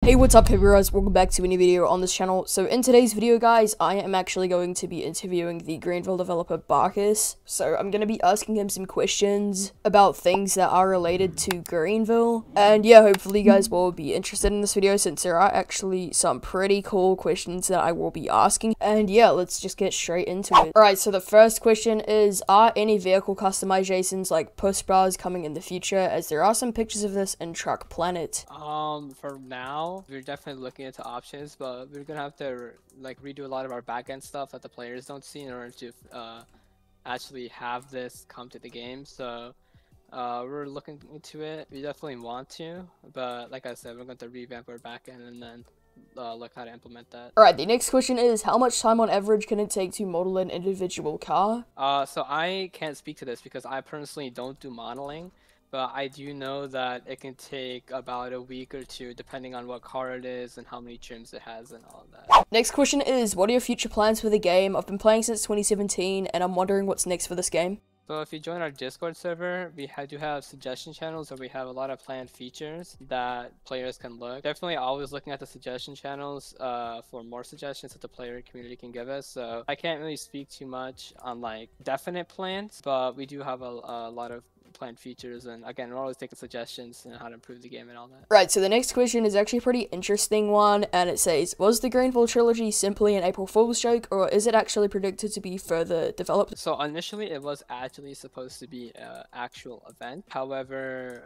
Hey, what's up guys, welcome back to a new video on this channel. So in today's video guys, I am actually going to be interviewing the Greenville developer Barkus. So I'm going to be asking him some questions about things that are related to Greenville. And yeah, hopefully you guys will be interested in this video since there are actually some pretty cool questions that I will be asking. And yeah, let's just get straight into it. Alright, so the first question is, are any vehicle customizations like push bars coming in the future, as there are some pictures of this in Truck Planet? For now, we're definitely looking into options, but we're gonna have to like redo a lot of our backend stuff that the players don't see in order to actually have this come to the game. So we're looking into it. We definitely want to, but like I said, we're going to revamp our backend and then look how to implement that. Alright, the next question is, how much time on average can it take to model an individual car? So I can't speak to this because I personally don't do modeling. But I do know that it can take about a week or two depending on what car it is and how many trims it has and all of that. Next question is, what are your future plans for the game? I've been playing since 2017 and I'm wondering what's next for this game. So if you join our Discord server, we do have suggestion channels where we have a lot of planned features that players can look. Definitely always looking at the suggestion channels for more suggestions that the player community can give us. So I can't really speak too much on like definite plans, but we do have a lot of planned features, and again, we're always taking suggestions on how to improve the game and all that. Right, so the next question is actually a pretty interesting one, and it says, was the Greenville trilogy simply an April Fool's joke, or is it actually predicted to be further developed? So initially it was actually supposed to be an actual event. However,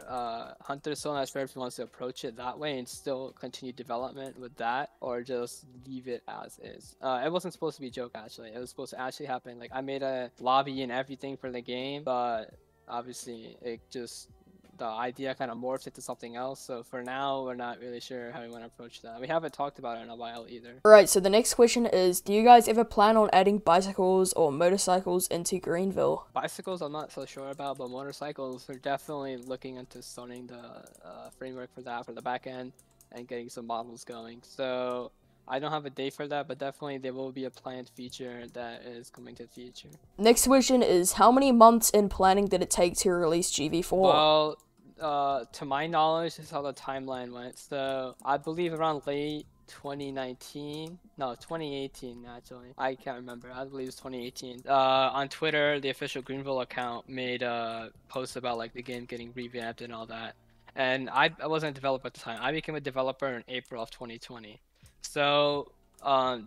Hunter still not sure if he wants to approach it that way and still continue development with that, or just leave it as is. It wasn't supposed to be a joke actually. It was supposed to actually happen. Like I made a lobby and everything for the game, but obviously the idea kind of morphed into something else, so for now we're not really sure how we want to approach that. We haven't talked about it in a while either. Right, so the next question is, do you guys ever plan on adding bicycles or motorcycles into Greenville? Bicycles I'm not so sure about, but motorcycles, we're definitely looking into starting the framework for that for the back end and getting some models going. So I don't have a date for that, but definitely there will be a planned feature that is coming to the future. Next question is, how many months in planning did it take to release GV4? Well, to my knowledge, this is how the timeline went. So I believe around late 2019, no, 2018 actually. I can't remember. I believe it's 2018. On Twitter, the official Greenville account made a post about like the game getting revamped and all that. And I wasn't a developer at the time. I became a developer in April of 2020. So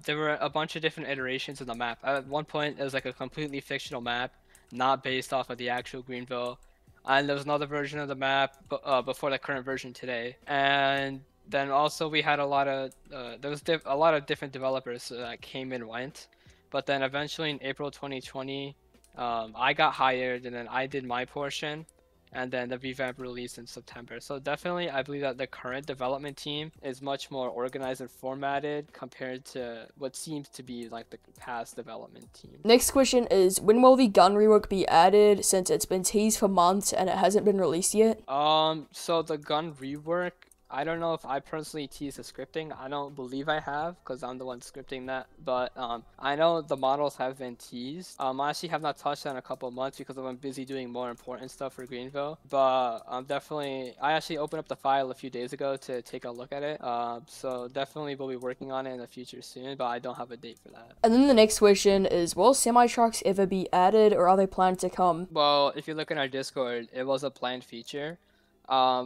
there were a bunch of different iterations of the map. At one point, it was like a completely fictional map, not based off of the actual Greenville. And there was another version of the map before the current version today. And then also we had a lot of there was a lot of different developers that came and went. But then eventually in April 2020, I got hired and then I did my portion. And then the revamp released in September. So definitely I believe that the current development team is much more organized and formatted compared to what seems to be like the past development team. Next question is, when will the gun rework be added, since it's been teased for months and it hasn't been released yet? So the gun rework, I don't know if I personally teased the scripting. I don't believe I have, because I'm the one scripting that. But I know the models have been teased. I actually have not touched that in a couple of months because I've been busy doing more important stuff for Greenville. But I actually opened up the file a few days ago to take a look at it. So definitely we'll be working on it in the future soon, but I don't have a date for that. And then the next question is, will semi-trucks ever be added, or are they planned to come? Well, if you look in our Discord, it was a planned feature.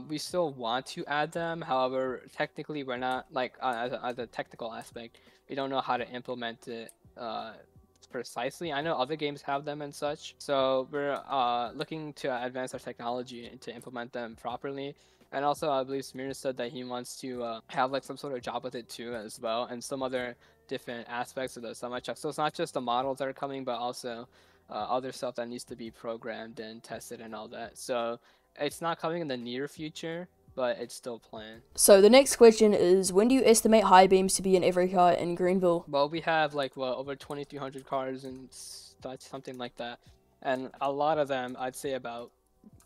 We still want to add them, however, technically we're not, like, as a technical aspect, we don't know how to implement it precisely. I know other games have them and such, so we're looking to advance our technology and to implement them properly. And also, I believe Samir said that he wants to have like some sort of job with it too as well, and some other different aspects of the semi-truck. So it's not just the models that are coming, but also other stuff that needs to be programmed and tested and all that. So it's not coming in the near future, but it's still planned. So the next question is, when do you estimate high beams to be in every car in Greenville? Well, we have like over 2,300 cars and something like that, and a lot of them, I'd say about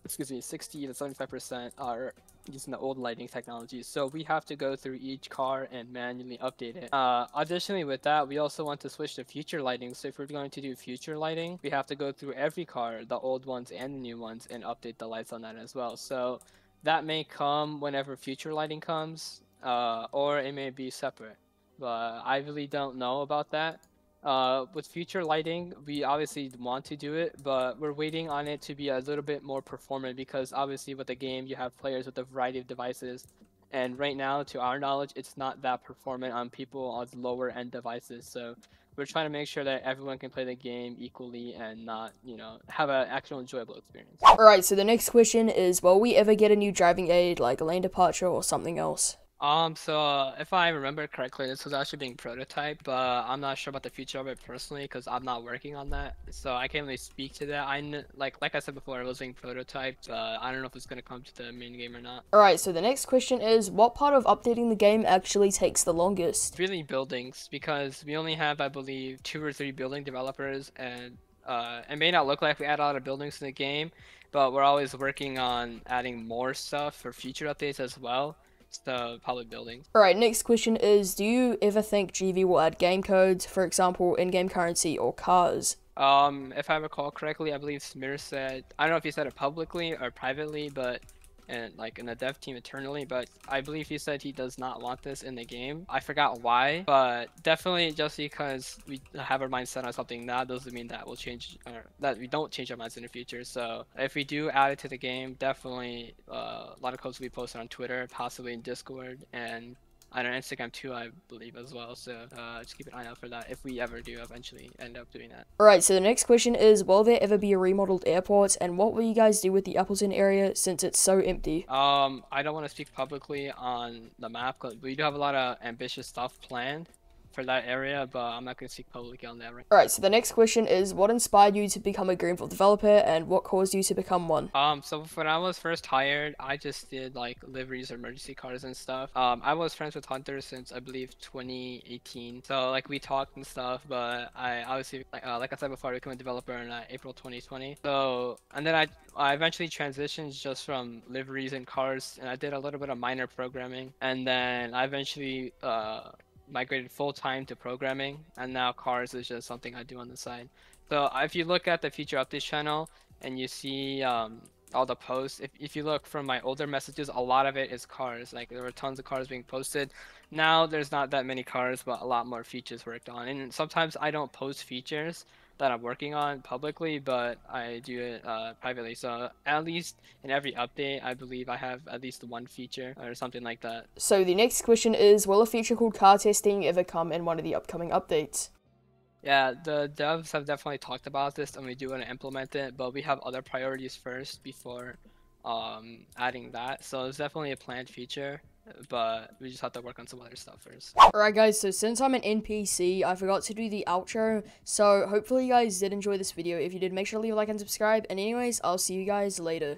60 to 75% are using the old lighting technologies. So we have to go through each car and manually update it. Additionally with that, we also want to switch to future lighting. So if we're going to do future lighting, we have to go through every car, the old ones and the new ones, and update the lights on that as well. So that may come whenever future lighting comes. or it may be separate. But I really don't know about that. With future lighting, we obviously want to do it, but we're waiting on it to be a little bit more performant because obviously with the game, you have players with a variety of devices. And right now, to our knowledge, it's not that performant on people on lower end devices. So we're trying to make sure that everyone can play the game equally and not, have an actual enjoyable experience. Alright, so the next question is, will we ever get a new driving aid, like a lane departure or something else? So if I remember correctly, this was actually being prototyped, but I'm not sure about the future of it personally because I'm not working on that. So I can't really speak to that. Like I said before, it was being prototyped. I don't know if it's gonna come to the main game or not. Alright, so the next question is, what part of updating the game actually takes the longest? Really buildings, because we only have, I believe, 2 or 3 building developers, and it may not look like we add a lot of buildings to the game, but we're always working on adding more stuff for future updates as well. So probably buildings. Alright, next question is, do you ever think GV will add game codes, for example, in-game currency or cars? If I recall correctly, I believe Smir said, I don't know if he said it publicly or privately, but like in the dev team internally, but I believe he said he does not want this in the game. I forgot why, but definitely just because we have our mind set on something now doesn't mean that we'll change, or that we don't change our minds in the future. So if we do add it to the game, definitely a lot of codes will be posted on Twitter, possibly in Discord, and on our Instagram too, I believe, as well. So just keep an eye out for that if we ever do eventually end up doing that. Alright, so the next question is, will there ever be a remodeled airport, and what will you guys do with the Appleton area since it's so empty? I don't want to speak publicly on the map, because we do have a lot of ambitious stuff planned for that area, but I'm not going to speak publicly on that right. Alright, so the next question is, what inspired you to become a Greenville developer, and what caused you to become one? So when I was first hired, I just did like liveries or emergency cars and stuff. I was friends with Hunter since I believe 2018, so like we talked and stuff, but I obviously like I said before, I became a developer in April 2020. So, and then I eventually transitioned just from liveries and cars, and I did a little bit of minor programming, and then I eventually migrated full-time to programming, and now cars is just something I do on the side. So if you look at the future updates channel and you see all the posts, if you look from my older messages, a lot of it is cars. Like there were tons of cars being posted. Now there's not that many cars, but a lot more features worked on. And sometimes I don't post features that I'm working on publicly, but I do it privately. So at least in every update, I believe I have at least one feature or something like that. So the next question is, will a feature called car testing ever come in one of the upcoming updates? Yeah, the devs have definitely talked about this, and we do want to implement it, but we have other priorities first before adding that. So it's definitely a planned feature, but we just have to work on some other stuff first. Alright guys, so since I'm an NPC, I forgot to do the outro, so hopefully you guys did enjoy this video. If you did, make sure to leave a like and subscribe, and anyways, I'll see you guys later.